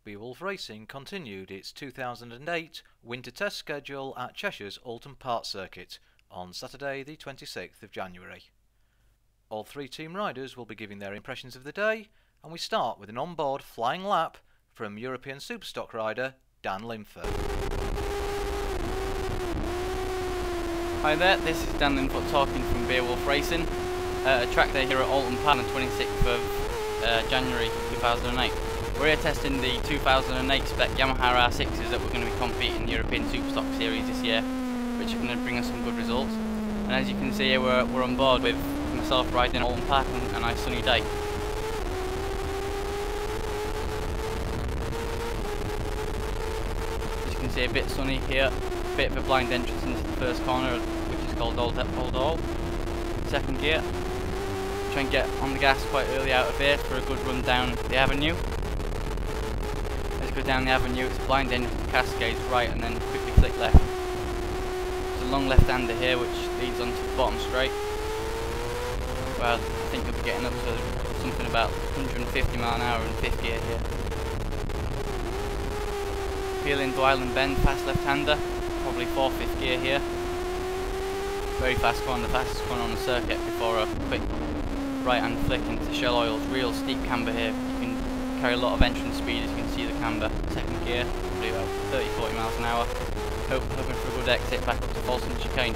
Beowulf Racing continued its 2008 winter test schedule at Cheshire's Oulton Park circuit on Saturday the 26th of January. All three team riders will be giving their impressions of the day, and we start with an on-board flying lap from European Superstock rider Dan Linfoot. Hi there, this is Dan Linfoot talking from Beowulf Racing, a track day here at Oulton Park on the 26th of January 2008. We're here testing the 2008 spec Yamaha R6s that we're going to be competing in the European Superstock series this year, which are going to bring us some good results. And as you can see here, we're on board with myself riding Oulton Park on a nice sunny day. As you can see, a bit sunny here, a bit of a blind entrance into the first corner, which is called Old Hall. Second gear. Try and get on the gas quite early out of here for a good run down the avenue. As you go down the avenue, it's blind entrance, cascades right, and then quickly flick left. There's a long left-hander here which leads onto the bottom straight. Well, I think you'll be getting up to something about 150 mile an hour in fifth gear here. Peel into Island Bend, fast left-hander, probably 4th, 5th gear here. Very fast corner, the fastest corner on the circuit before a quick right-hand flick into Shell Oil's real steep camber here. You can carry a lot of entrance speed as you can see the camber. Second gear, probably about 30-40 miles an hour. Hoping for a good exit back up to Falston chicane.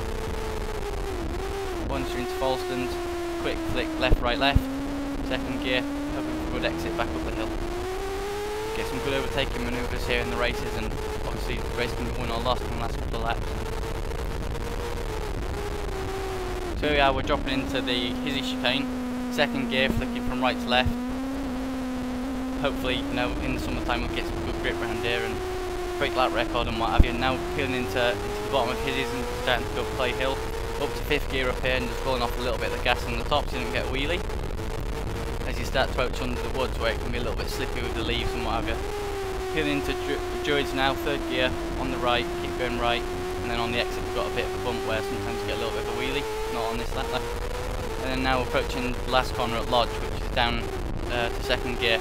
Once you're into Falston, quick flick left, right, left. Second gear, hoping for a good exit back up the hill. Get some good overtaking manoeuvres here in the races, and obviously the race can be won or lost in the last couple of laps. So yeah, we're dropping into the Hizzy chicane. Second gear, flicking from right to left. Hopefully, you know, in the summertime we'll get some good grip around here and quick lap record and what have you. Now peeling into the bottom of Hizzy's and starting to go up Clay Hill. Up to 5th gear up here and just pulling off a little bit of the gas on the top so you don't get a wheelie. As you start to approach under the woods where it can be a little bit slippy with the leaves and what have you. Peeling into Druids now, 3rd gear on the right, keep going right. And then on the exit we've got a bit of a bump where sometimes you get a little bit of a wheelie, not on this lap there. And then now we're approaching the last corner at Lodge, which is down to 2nd gear.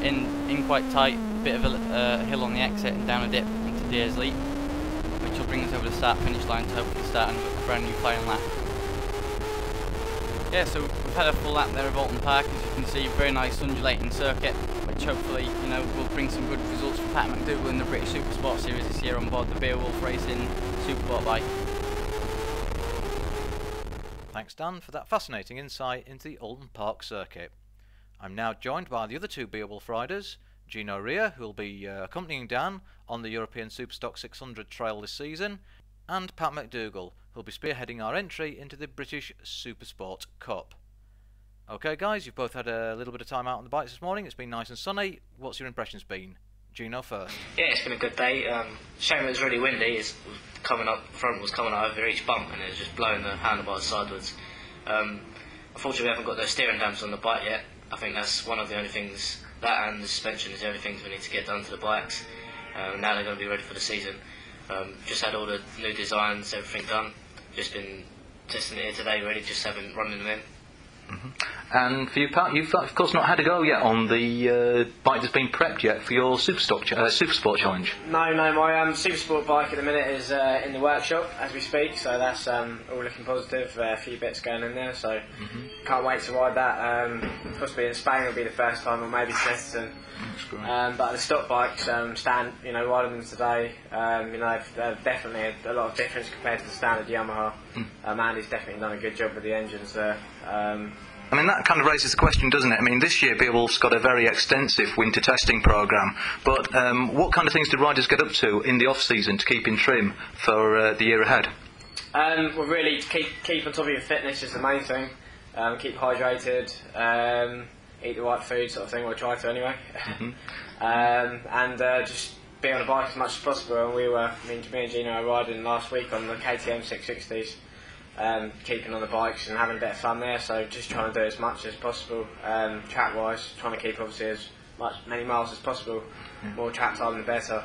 In quite tight, bit of a hill on the exit and down a dip into Deer's Leap, which will bring us over the start finish line to hopefully start a brand new flying lap. Yeah, so we've had a full lap there of Oulton Park, as you can see, very nice undulating circuit, which hopefully, you know, will bring some good results for Pat McDougall in the British Supersport series this year on board the Beowulf Racing Supersport bike. Thanks Dan for that fascinating insight into the Oulton Park circuit. I'm now joined by the other two Beowulf riders, Gino who will be accompanying Dan on the European Superstock 600 trail this season, and Pat McDougall, who will be spearheading our entry into the British Supersport Cup. Okay guys, you've both had a little bit of time out on the bikes this morning. It's been nice and sunny. What's your impressions been? Gino first. Yeah, it's been a good day. Shame it was really windy. Front was coming up over each bump and it was just blowing the handlebars sideways. Unfortunately we haven't got those steering dampers on the bike yet. I think that's one of the only things, that and the suspension is the only things we need to get done to the bikes. Now they're going to be ready for the season. Just had all the new designs, everything done. Just been testing it here today really, just haven't running them in. And for you, Pat, you've of course not had a go yet on the bike that's been prepped yet for your Supersport challenge. No, my Supersport bike at the minute is in the workshop as we speak, so that's all looking positive. A few bits going in there, so can't wait to ride that. Possibly in Spain will be the first time, or maybe Chesterton. But the stock bikes, riding them today, they're definitely a lot of difference compared to the standard Yamaha. Andy's definitely done a good job with the engines there. I mean, that kind of raises the question, doesn't it? I mean, this year Beowulf's got a very extensive winter testing programme, but what kind of things do riders get up to in the off-season to keep in trim for the year ahead? Well, really, keep on top of your fitness is the main thing. Keep hydrated, eat the right food, sort of thing, or try to anyway. And just be on the bike as much as possible. And me and Gino were riding last week on the KTM 660s. Keeping on the bikes and having a bit of fun there, so just trying to do as much as possible track wise, trying to keep obviously many miles as possible. More track time the better.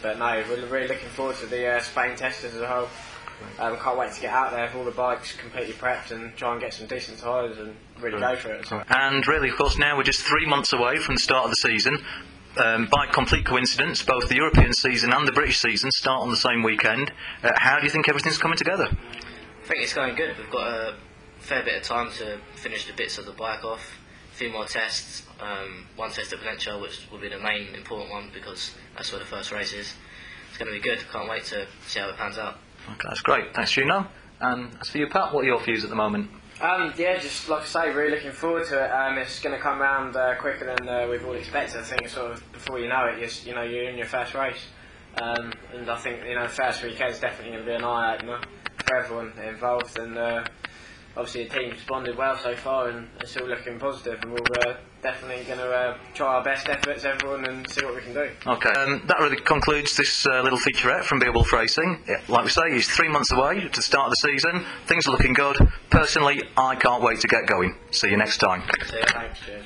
But no, we're really looking forward to the Spain test as a whole. Can't wait to get out there with all the bikes completely prepped and try and get some decent tyres and really go for it. So. And really, of course, now we're just 3 months away from the start of the season. By complete coincidence, both the European season and the British season start on the same weekend. How do you think everything's coming together? I think it's going good. We've got a fair bit of time to finish the bits of the bike off. A few more tests. One test at Valencia, which will be the main important one because that's where the first race is. It's going to be good. Can't wait to see how it pans out. Okay, that's great. Thanks, Gino. And as for you, Pat, what are your views at the moment? Yeah, just like I say, really looking forward to it. It's going to come round quicker than we've all expected. I think sort of before you know it, you're in your first race, and I think the first weekend is definitely going to be an eye opener for everyone involved. And obviously the team responded well so far, and it's all looking positive. And we're definitely going to try our best efforts, everyone, and see what we can do. Okay, that really concludes this little featurette from Beowulf Racing. Yeah, like we say, he's 3 months away to the start of the season. Things are looking good. Personally, I can't wait to get going. See you next time. See you, thanks, cheers.